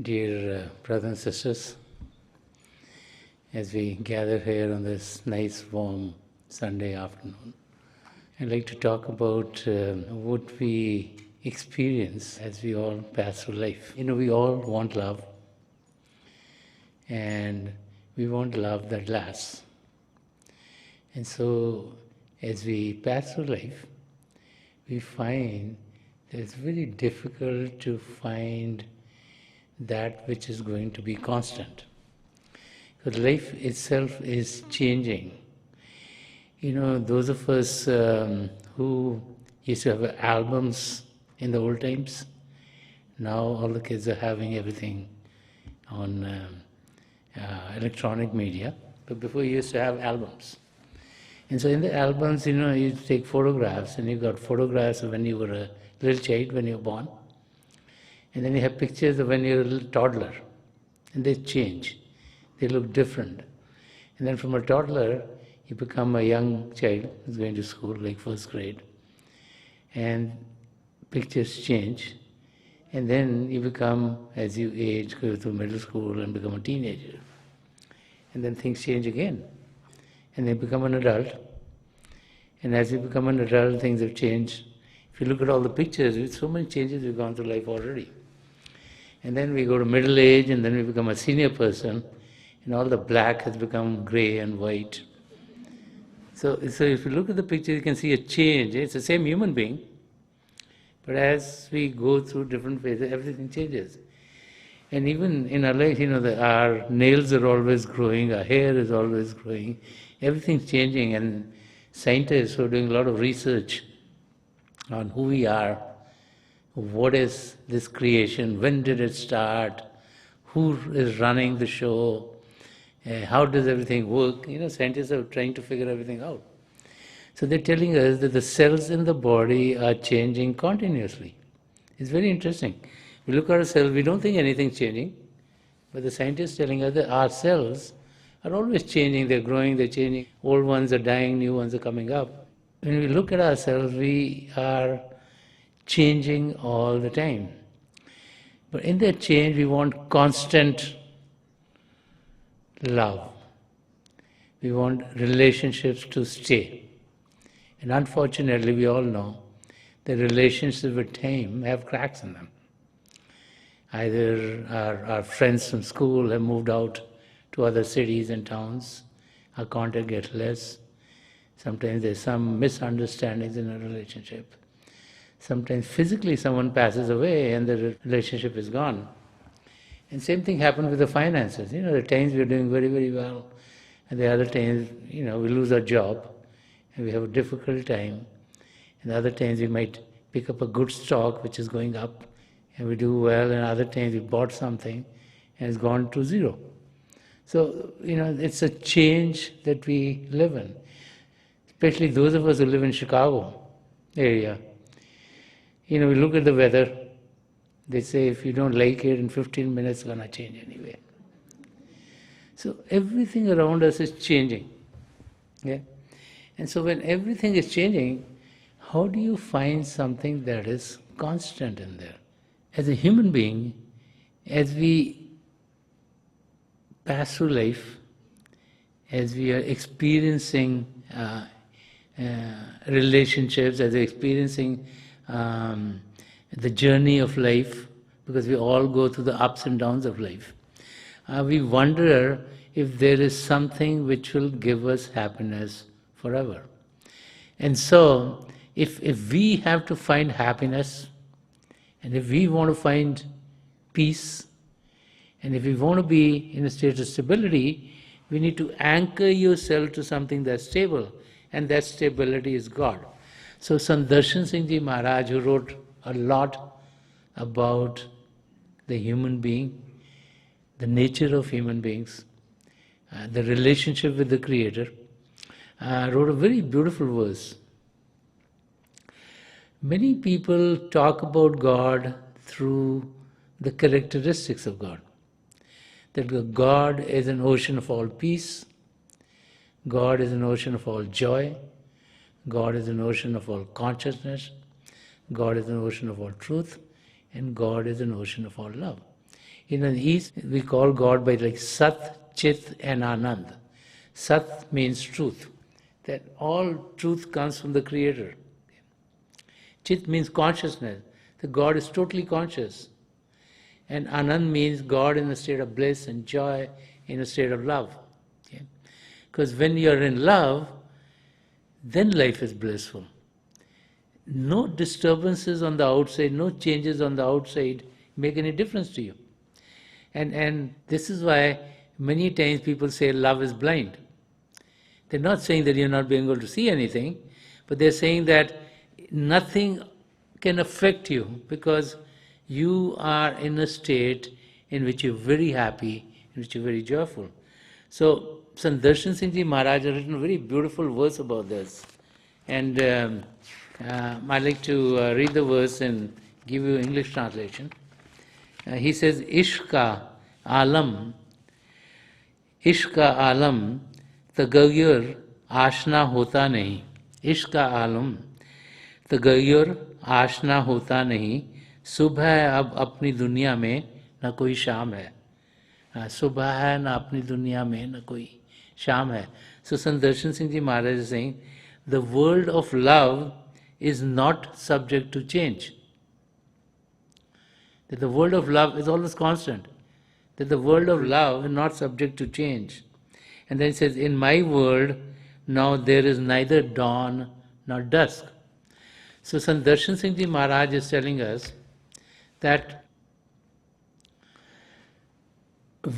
Dear brothers and sisters, as we gather here on this nice warm Sunday afternoon, I'd like to talk about what we experience as we all pass through life. We all want love, and we want love that lasts. And so, as we pass through life, we find that it's very difficult to find that which is going to be constant. Because life itself is changing. Those of us who used to have albums in the old times, now all the kids are having everything on electronic media. But before you used to have albums. And so in the albums, you take photographs, and you got photographs of when you were a little child, when you were born. And then you have pictures of when you're a little toddler, and they change. They look different. And then from a toddler, you become a young child who's going to school, like first grade. And pictures change. And then you become, as you age, go to middle school and become a teenager. And then things change again. And then you become an adult. And as you become an adult, things have changed. If you look at all the pictures, with so many changes we've gone through life already. And then we go to middle age, and then we become a senior person, and all the black has become grey and white. So if you look at the picture, you can see a change. It's the same human being, but as we go through different phases, everything changes. And even in our life, our nails are always growing, our hair is always growing, everything's changing, and scientists are doing a lot of research on who we are. What is this creation? When did it start? Who is running the show? How does everything work? Scientists are trying to figure everything out. So they're telling us that the cells in the body are changing continuously. It's very interesting. We look at our cells, we don't think anything's changing, but the scientists are telling us that our cells are always changing, they're growing, they're changing. Old ones are dying, new ones are coming up. When we look at ourselves, we are changing all the time. But in that change, we want constant love. We want relationships to stay. And unfortunately, we all know that relationships with time have cracks in them. Either our friends from school have moved out to other cities and towns, our contact gets less. Sometimes there's some misunderstandings in a relationship. Sometimes physically someone passes away and the relationship is gone. And same thing happens with the finances. There are times we're doing very, very well, and the other times, we lose our job and we have a difficult time. And the other times we might pick up a good stock which is going up and we do well, and other times we bought something and it's gone to zero. So, it's a change that we live in. Especially those of us who live in Chicago area. We look at the weather, they say if you don't like it, in 15 minutes it's going to change anyway. So everything around us is changing. Yeah? And so when everything is changing, how do you find something that is constant in there? As a human being, as we pass through life, as we are experiencing relationships, as we're experiencing the journey of life, because we all go through the ups and downs of life, we wonder if there is something which will give us happiness forever. And so, if we have to find happiness, and if we want to find peace, and if we want to be in a state of stability, we need to anchor yourself to something that's stable, and that stability is God. So Sant Rajinder Singh Maharaj, who wrote a lot about the human being, the nature of human beings, the relationship with the Creator, wrote a very beautiful verse. Many people talk about God through the characteristics of God. That God is an ocean of all peace, God is an ocean of all joy, God is an ocean of all consciousness, God is an ocean of all truth, and God is an ocean of all love. In the East, we call God by like Sat, Chit and Anand. Sat means truth, that all truth comes from the Creator. Chit means consciousness, that God is totally conscious. And Anand means God in a state of bliss and joy, in a state of love. Okay? Because when you are in love, then life is blissful. No disturbances on the outside, no changes on the outside make any difference to you. And this is why many times people say love is blind. They're not saying that you're not being able to see anything, but they're saying that nothing can affect you because you are in a state in which you're very happy, in which you're very joyful. So Sant Darshan Singh Ji Maharaj has written a very beautiful verse about this. And I'd like to read the verse and give you English translation. He says, Ishq ka alam tagayyur ashna hota nahi. Ishq ka alam tagayyur ashna hota nahi. सुबह है अब अपनी दुनिया में न कोई शाम है. सुबह है न अपनी दुनिया में न कोई शाम है. So Sant Darshan Singh Ji Maharaj is saying, the world of love is not subject to change. That the world of love is always constant. That the world of love is not subject to change. And then he says, in my world, now there is neither dawn nor dusk. So Sant Darshan Singh Ji Maharaj is telling us that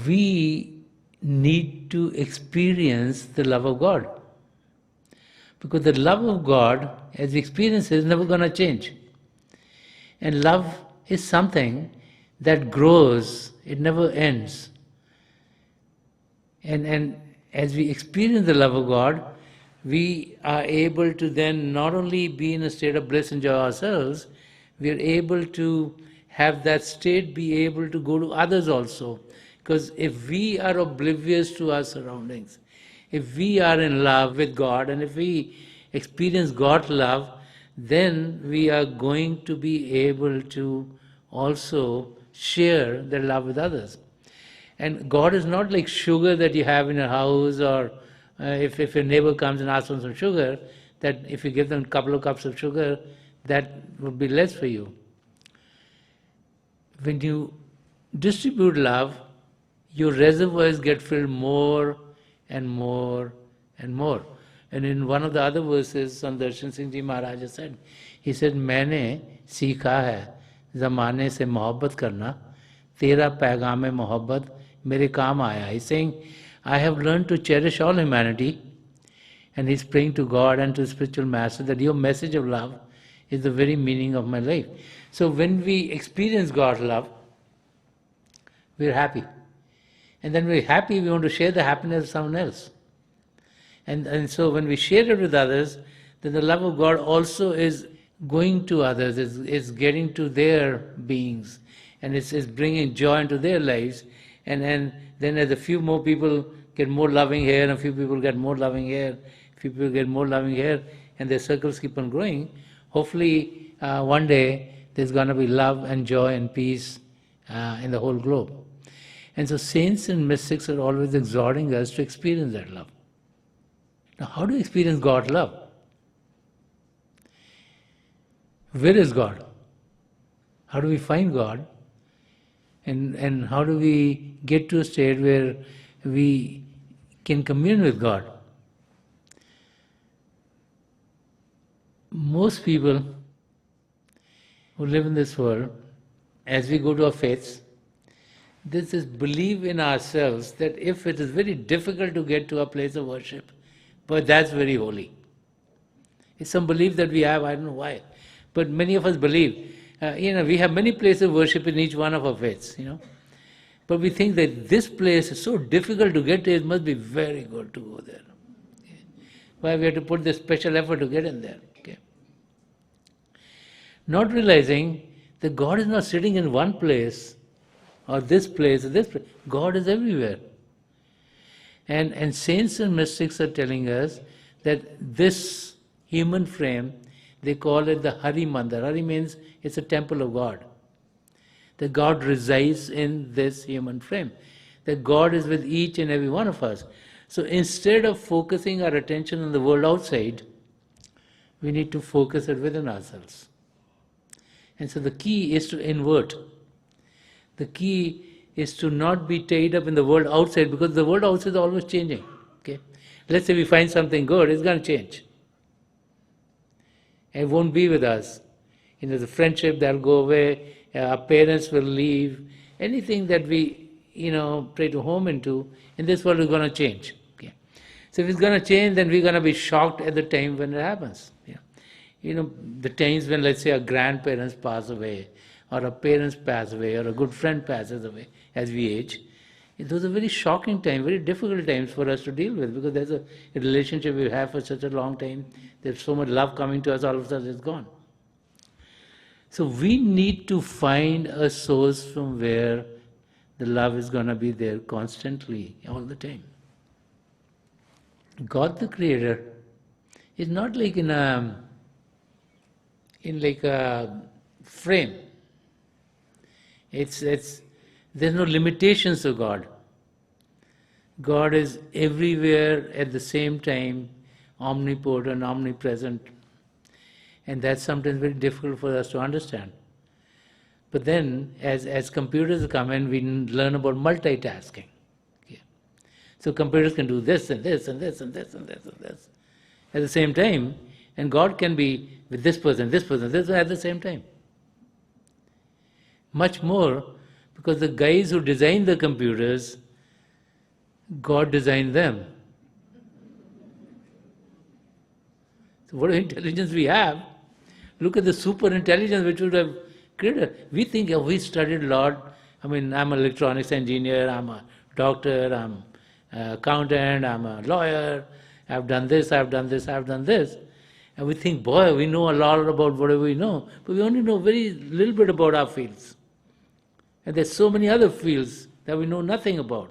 we need to experience the love of God. Because the love of God, as we experience it, is never going to change. And love is something that grows, it never ends. And as we experience the love of God, we are able to then not only be in a state of bliss and joy ourselves, we are able to have that state be able to go to others also. Because if we are oblivious to our surroundings, if we are in love with God and if we experience God's love, then we are going to be able to also share that love with others. And God is not like sugar that you have in your house, or if your neighbor comes and asks for some sugar, that if you give them a couple of cups of sugar, that would be less for you. When you distribute love, your reservoirs get filled more and more and more. And in one of the other verses, Sant Darshan Singh Ji Maharaj said, he said, मैंने सीखा है ज़माने से मोहब्बत करना, तेरा पैगाम मोहब्बत मेरे काम आया. He's saying, I have learned to cherish all humanity, and he's praying to God and to the spiritual master that your message of love is the very meaning of my life. So when we experience God's love, we're happy. And then we're happy, we want to share the happiness with someone else. And so when we share it with others, then the love of God also is going to others, is getting to their beings, and it's bringing joy into their lives. And then as a few more people get more loving here, and a few people get more loving here, a few people get more loving here, and their circles keep on growing, hopefully one day there's going to be love and joy and peace in the whole globe. And so saints and mystics are always exhorting us to experience that love. Now, how do you experience God's love? Where is God? How do we find God? And how do we get to a state where we can commune with God? Most people who live in this world, as we go to our faiths, there's this belief in ourselves that if it is very difficult to get to a place of worship, but that's very holy. It's some belief that we have, I don't know why. But many of us believe, we have many places of worship in each one of our faiths, But we think that this place is so difficult to get to, it must be very good to go there. Why we have to put this special effort to get in there. Okay? Not realizing that God is not sitting in one place, or this place, or this place. God is everywhere. And saints and mystics are telling us that this human frame, they call it the Hari Mandir. Hari means it's a temple of God. that God resides in this human frame, that God is with each and every one of us. So instead of focusing our attention on the world outside, we need to focus it within ourselves. And so the key is to invert. The key is to not be tied up in the world outside, because the world outside is always changing. Okay? Let's say we find something good, it's going to change. It won't be with us. The friendship that will go away, our parents will leave. Anything that we, try to home into in this world is going to change. Okay? So if it's going to change, then we're going to be shocked at the time when it happens. Yeah? The times when, let's say, our grandparents pass away, or our parents pass away, or a good friend passes away as we age, those are very shocking times, very difficult times for us to deal with, because there's a relationship we have for such a long time, there's so much love coming to us, all of a sudden it's gone. So we need to find a source from where the love is going to be there constantly, all the time. God the Creator is not like in a frame. There's no limitations to God. God is everywhere at the same time, omnipotent, omnipresent. And that's sometimes very difficult for us to understand. But then, as computers come in, we learn about multitasking. Okay. So computers can do this and this and this and this and this and this at the same time, and God can be with this person at the same time. Much more, because the guys who designed the computers, God designed them. So what intelligence we have, look at the super intelligence which would have created. We think, we studied a lot. I'm an electronics engineer, I'm a doctor, I'm an accountant, I'm a lawyer, I've done this, I've done this, I've done this. And we think, boy, we know a lot about whatever we know, but we only know very little bit about our fields. And there's so many other fields that we know nothing about.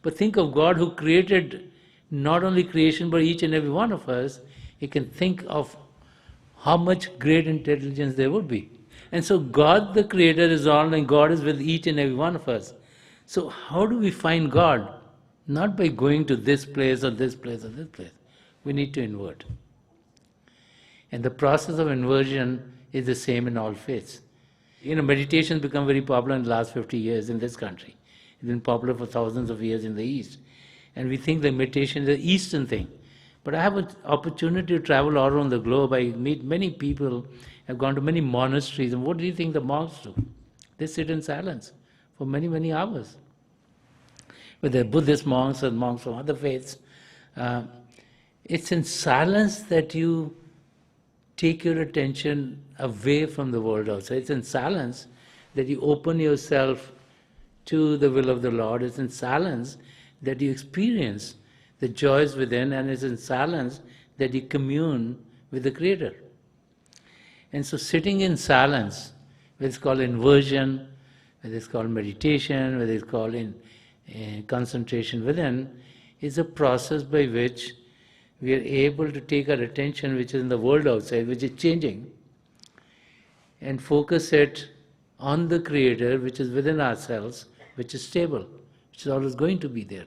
But think of God who created not only creation, but each and every one of us. You can think of how much great intelligence there would be. And so God the Creator is all, and God is with each and every one of us. So how do we find God? Not by going to this place or this place or this place. We need to invert. And the process of inversion is the same in all faiths. Meditation has become very popular in the last 50 years in this country. It's been popular for thousands of years in the East. And we think that meditation is an Eastern thing. But I have an opportunity to travel all around the globe. I meet many people, I've gone to many monasteries, and what do you think the monks do? They sit in silence for many, many hours. Whether Buddhist monks or monks from other faiths, it's in silence that you take your attention away from the world outside. It's in silence that you open yourself to the will of the Lord. It's in silence that you experience the joys within, and it's in silence that you commune with the Creator. And so sitting in silence, whether it's called inversion, whether it's called meditation, whether it's called in concentration within, is a process by which we are able to take our attention, which is in the world outside, which is changing, and focus it on the Creator, which is within ourselves, which is stable, which is always going to be there.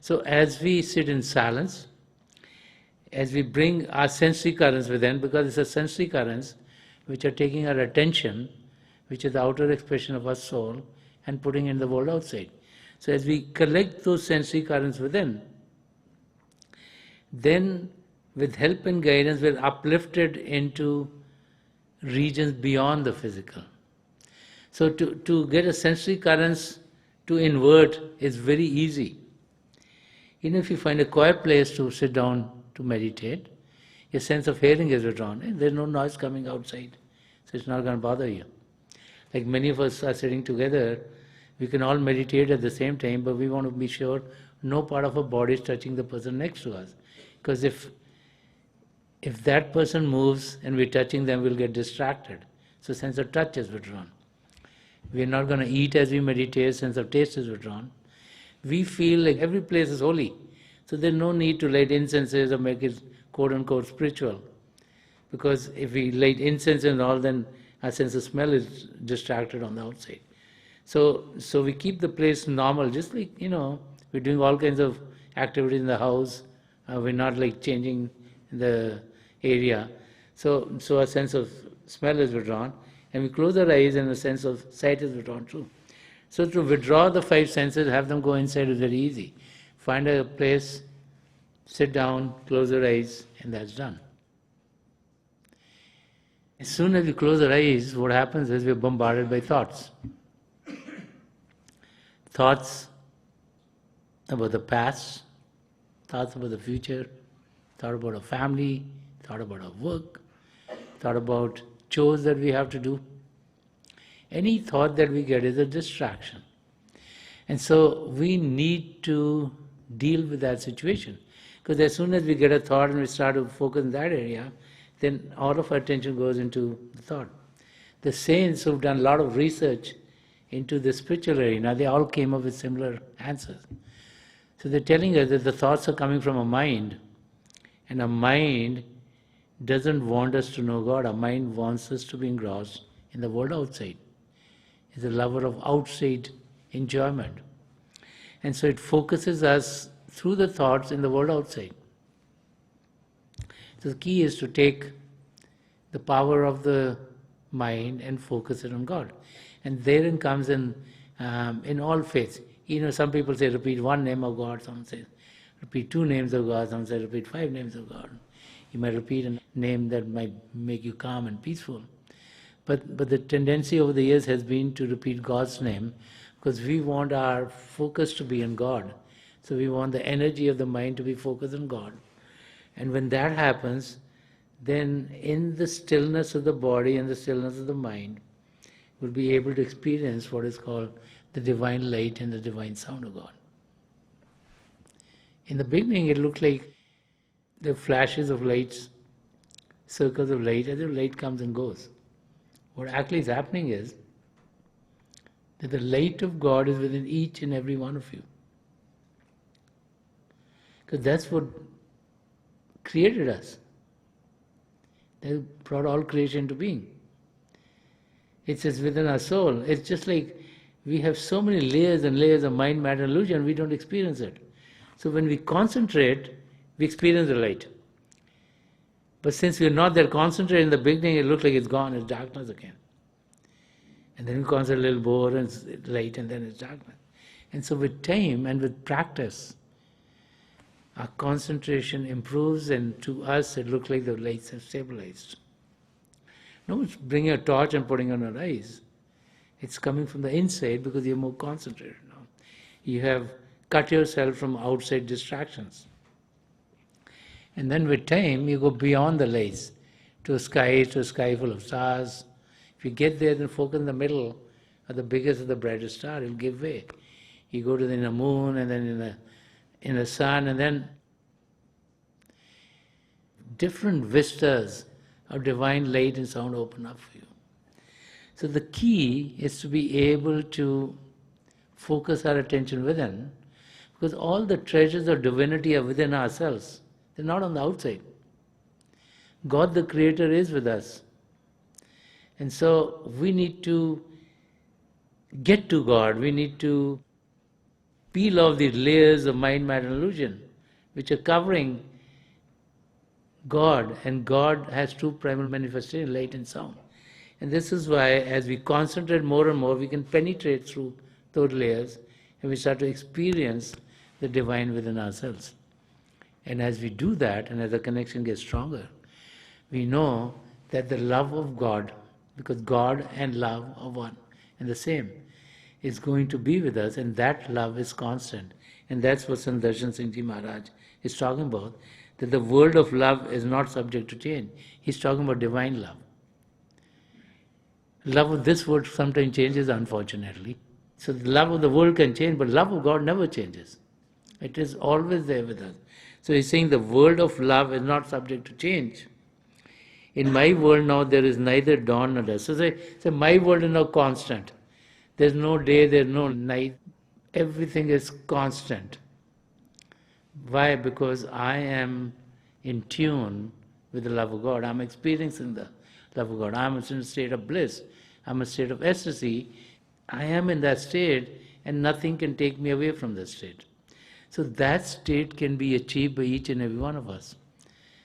So as we sit in silence, as we bring our sensory currents within, because it's a sensory currents which are taking our attention, which is the outer expression of our soul, and putting in the world outside. So as we collect those sensory currents within, then with help and guidance we're uplifted into regions beyond the physical. So to get a sensory currents to invert is very easy. If you find a quiet place to sit down to meditate, your sense of hearing is withdrawn. There's no noise coming outside, so it's not going to bother you. Like many of us are sitting together, we can all meditate at the same time, but we want to be sure no part of our body is touching the person next to us. Because if that person moves and we're touching them, we'll get distracted. So sense of touch is withdrawn. We're not going to eat as we meditate, sense of taste is withdrawn. We feel like every place is holy. So there's no need to light incenses or make it quote-unquote spiritual. Because if we light incense and all, then our sense of smell is distracted on the outside. So we keep the place normal, just like, we're doing all kinds of activities in the house. We're not like changing the area. So a sense of smell is withdrawn, and we close our eyes and a sense of sight is withdrawn too. So to withdraw the five senses, have them go inside is very easy. Find a place, sit down, close your eyes, and that's done. As soon as we close our eyes, what happens is we're bombarded by thoughts. Thoughts about the past, thoughts about the future, thought about our family, thought about our work, thought about chores that we have to do. Any thought that we get is a distraction. And so we need to deal with that situation. Because as soon as we get a thought and we start to focus in that area, then all of our attention goes into the thought. The saints who've done a lot of research into the spiritual arena, they all came up with similar answers. So they're telling us that the thoughts are coming from a mind, and a mind doesn't want us to know God. Our mind wants us to be engrossed in the world outside. It's a lover of outside enjoyment. And so it focuses us through the thoughts in the world outside. So the key is to take the power of the mind and focus it on God. And therein comes in all faiths. Some people say repeat one name of God, some say repeat two names of God, some say repeat 5 names of God. You might repeat a name that might make you calm and peaceful. But the tendency over the years has been to repeat God's name because we want our focus to be on God. So we want the energy of the mind to be focused on God. And when that happens, then in the stillness of the body and the stillness of the mind, we'll be able to experience what is called the divine light and the divine sound of God. In the beginning, it looked like the flashes of lights, circles of light, as if light comes and goes. What actually is happening is that the light of God is within each and every one of you. Because that's what created us. That brought all creation into being. It's just within our soul. It's just like we have so many layers and layers of mind, matter, illusion, we don't experience it. So when we concentrate, we experience the light. But since we're not there concentrated in the beginning, it looks like it's gone, it's darkness again. And then we concentrate a little more and it's light and then it's darkness. And so with time and with practice, our concentration improves and to us it looks like the lights have stabilized. No one's bringing a torch and putting on our eyes. It's coming from the inside because you're more concentrated now. You have cut yourself from outside distractions. And then with time, you go beyond the lights to a sky full of stars. If you get there, then focus in the middle, or the biggest or the brightest star, it'll give way. You go to the inner moon, and then in the sun, and then different vistas of divine light and sound open up for you. So the key is to be able to focus our attention within, because all the treasures of divinity are within ourselves. They're not on the outside. God the Creator is with us. And so we need to get to God. We need to peel off the layers of mind, matter, and illusion, which are covering God. And God has two primal manifestations, light and sound. And this is why as we concentrate more and more, we can penetrate through those layers and we start to experience the divine within ourselves. And as we do that, and as the connection gets stronger, we know that the love of God, because God and love are one and the same, is going to be with us, and that love is constant. And that's what Sant Rajinder Singh Maharaj is talking about, that the world of love is not subject to change. He's talking about divine love. Love of this world sometimes changes, unfortunately. So the love of the world can change, but love of God never changes. It is always there with us. So he's saying the world of love is not subject to change. In my world now there is neither dawn nor dusk. So say my world is now constant. There's no day, there's no night. Everything is constant. Why? Because I am in tune with the love of God. I'm experiencing the love of God. I'm in a state of bliss. I'm in a state of ecstasy. I am in that state and nothing can take me away from that state. So that state can be achieved by each and every one of us.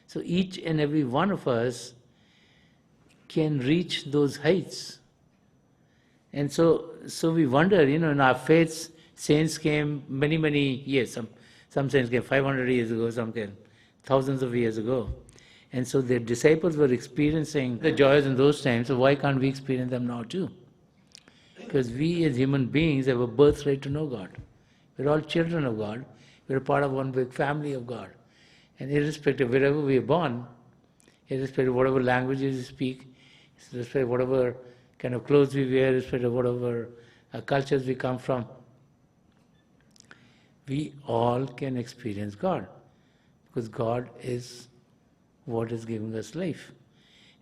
So each and every one of us can reach those heights. And so we wonder, in our faiths, saints came many years. Some saints came 500 years ago, some came thousands of years ago. And so their disciples were experiencing the joys in those times, so why can't we experience them now too? Because we as human beings have a birthright to know God. We're all children of God. We're a part of one big family of God. And irrespective of wherever we are born, irrespective of whatever languages we speak, irrespective of whatever kind of clothes we wear, irrespective of whatever cultures we come from, we all can experience God. Because God is what is giving us life.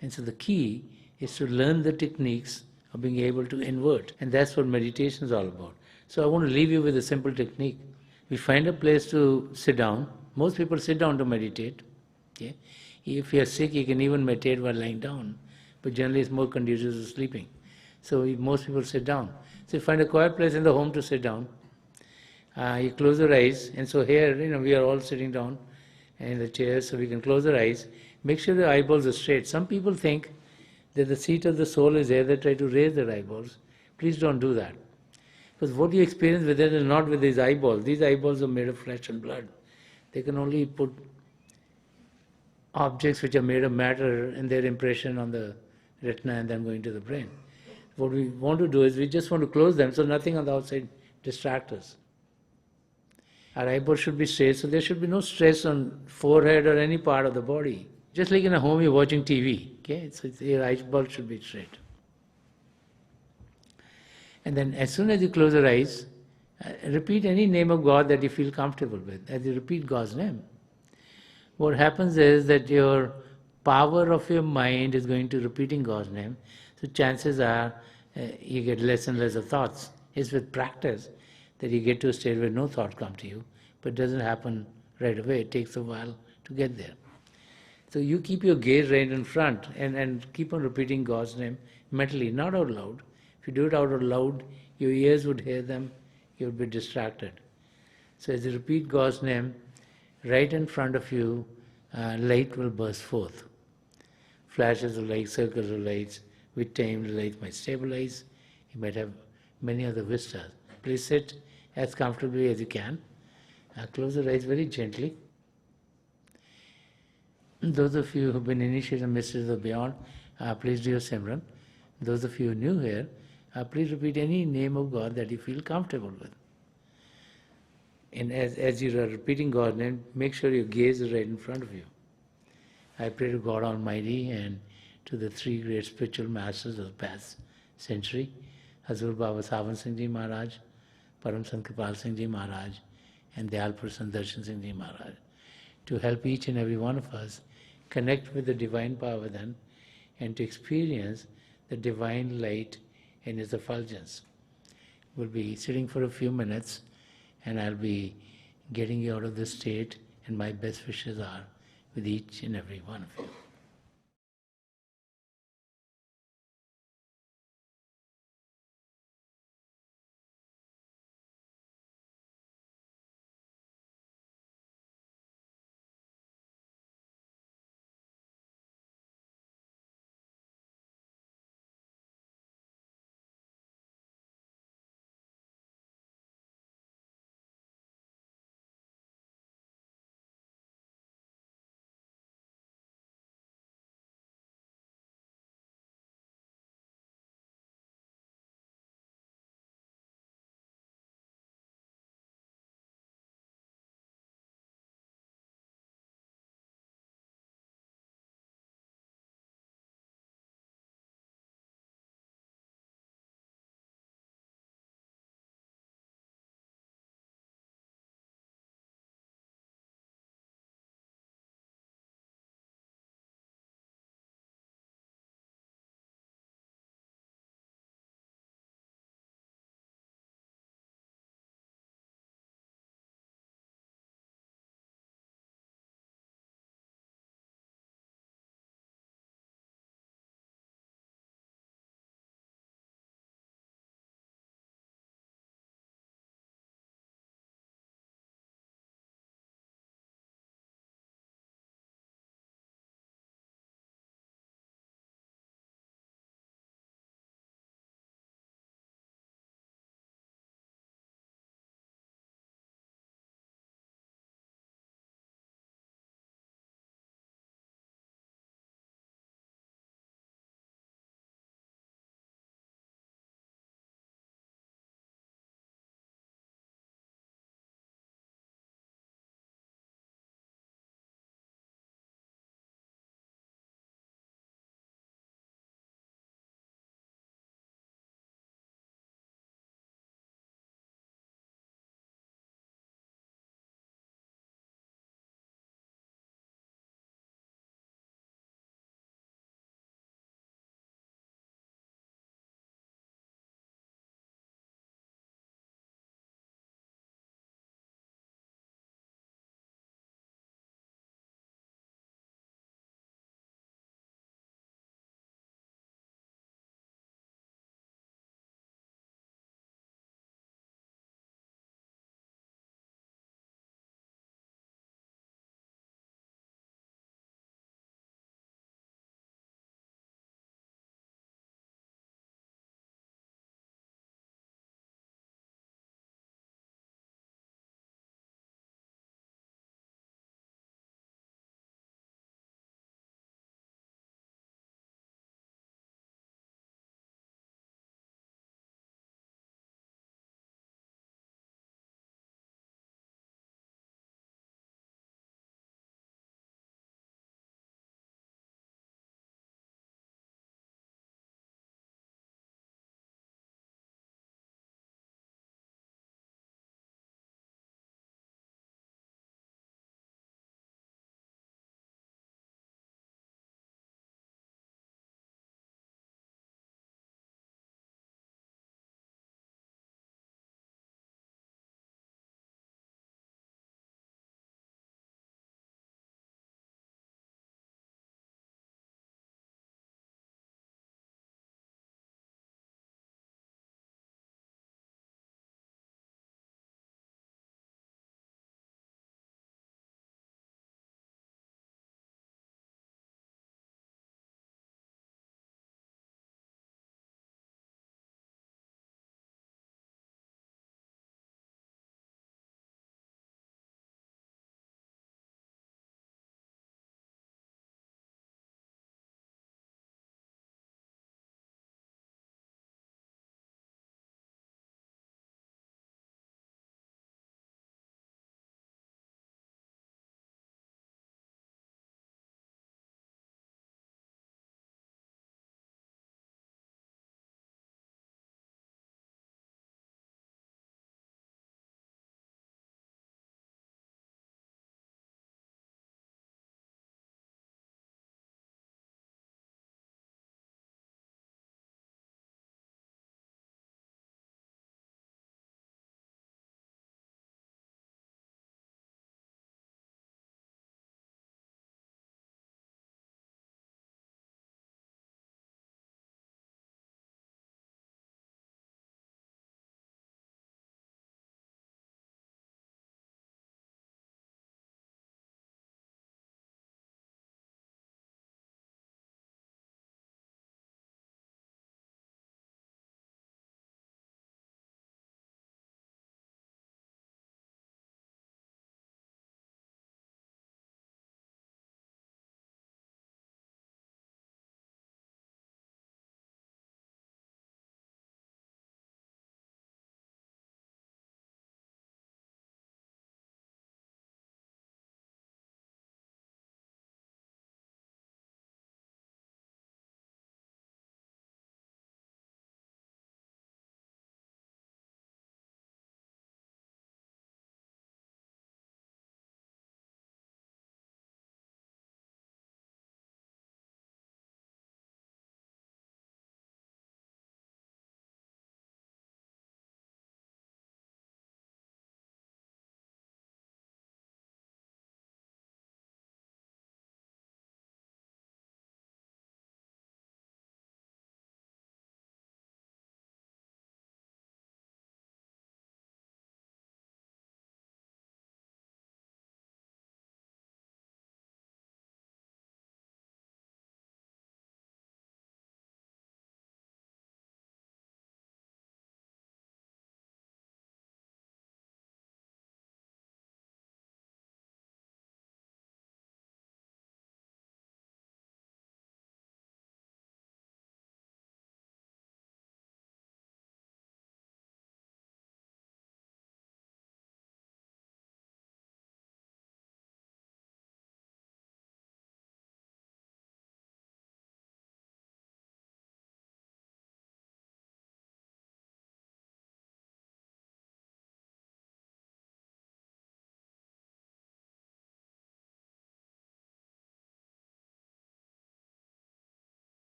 And so the key is to learn the techniques of being able to invert. And that's what meditation is all about. So I want to leave you with a simple technique. We find a place to sit down. Most people sit down to meditate. Okay? If you're sick, you can even meditate while lying down. But generally it's more conducive to sleeping. So most people sit down. So you find a quiet place in the home to sit down. You close your eyes. And so here, we are all sitting down in the chairs, so we can close our eyes. Make sure the eyeballs are straight. Some people think that the seat of the soul is there, they try to raise their eyeballs. Please don't do that. Because what you experience with it is not with these eyeballs. These eyeballs are made of flesh and blood. They can only put objects which are made of matter and their impression on the retina and then going to the brain. What we want to do is we just want to close them so nothing on the outside distracts us. Our eyeballs should be straight, so there should be no stress on forehead or any part of the body. Just like in a home you're watching TV, okay? So your eyeball should be straight. And then as soon as you close your eyes, repeat any name of God that you feel comfortable with. As you repeat God's name, what happens is that your power of your mind is going to repeating God's name. So chances are you get less and less of thoughts. It's with practice that you get to a state where no thought comes to you, but it doesn't happen right away. It takes a while to get there. So you keep your gaze right in front and keep on repeating God's name mentally, not out loud. If you do it out loud, your ears would hear them, you would be distracted. So as you repeat God's name, right in front of you, light will burst forth. Flashes of light, circles of lights. With time, the light might stabilize. You might have many other vistas. Please sit as comfortably as you can. Close the eyes very gently. Those of you who have been initiated in Mysteries of Beyond, please do your Simran. Those of you new here, please repeat any name of God that you feel comfortable with. And as you are repeating God's name, make sure your gaze is right in front of you. I pray to God Almighty and to the three great spiritual masters of the past century, Hazur Baba Savan Singh Ji Maharaj, Param Sant Kripal Singh Ji Maharaj, and Dayalpur Sant Darshan Singh Ji Maharaj, to help each and every one of us connect with the divine power then and to experience the divine light in its effulgence. We'll be sitting for a few minutes and I'll be getting you out of this state, and my best wishes are with each and every one of you.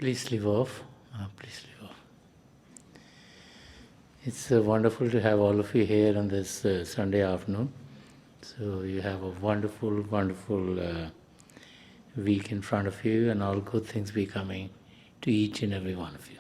Please leave off. Please leave off. It's wonderful to have all of you here on this Sunday afternoon. So you have a wonderful, wonderful week in front of you, and all good things be coming to each and every one of you.